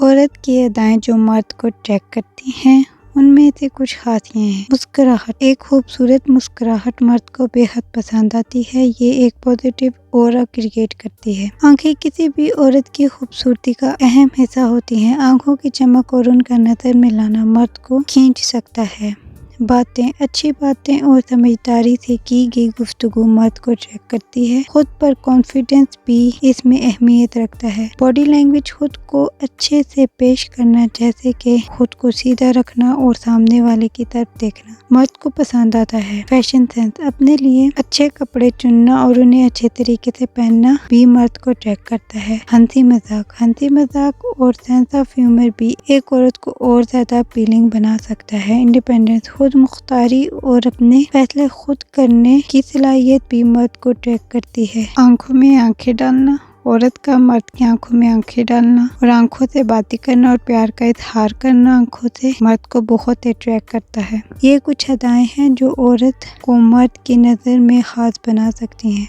عورت کی ادائیں جو مرد کو اٹریکٹ کرتی ہیں ان میں سے کچھ خاصیاں ہیں۔ مسکراہٹ، ایک خوبصورت مسکراہٹ مرد کو بے حد پسند آتی ہے۔ یہ ایک پازیٹیو اورا کریٹ کرتی ہے۔ آنکھیں کسی بھی عورت کی خوبصورتی کا اہم حصہ ہوتی ہیں۔ آنکھوں کی چمک اور ان کا نظر ملانا مرد کو کھینچ سکتا ہے۔ باتیں، اچھی باتیں اور سمجھداری سے کی گئی گفتگو مرد کو اٹریکٹ کرتی ہے۔ خود پر کانفیڈنس بھی اس میں اہمیت رکھتا ہے۔ باڈی لینگویج، خود کو اچھے سے پیش کرنا جیسے کہ خود کو سیدھا رکھنا اور سامنے والے کی طرف دیکھنا مرد کو پسند آتا ہے۔ فیشن سینس، اپنے لیے اچھے کپڑے چننا اور انہیں اچھے طریقے سے پہننا بھی مرد کو اٹریکٹ کرتا ہے۔ ہنسی مذاق اور سینس آف ہیومر بھی ایک عورت کو اور زیادہ اپیلنگ بنا سکتا ہے۔ انڈیپینڈنس، خود مختاری اور اپنے فیصلے خود کرنے کی صلاحیت بھی مرد کو اٹریکٹ کرتی ہے۔ آنکھوں میں آنکھیں ڈالنا، عورت کا مرد کی آنکھوں میں آنکھیں ڈالنا اور آنکھوں سے باتیں کرنا اور پیار کا اظہار کرنا آنکھوں سے مرد کو بہت اٹریکٹ کرتا ہے۔ یہ کچھ ادائیں ہیں جو عورت کو مرد کی نظر میں خاص بنا سکتی ہیں۔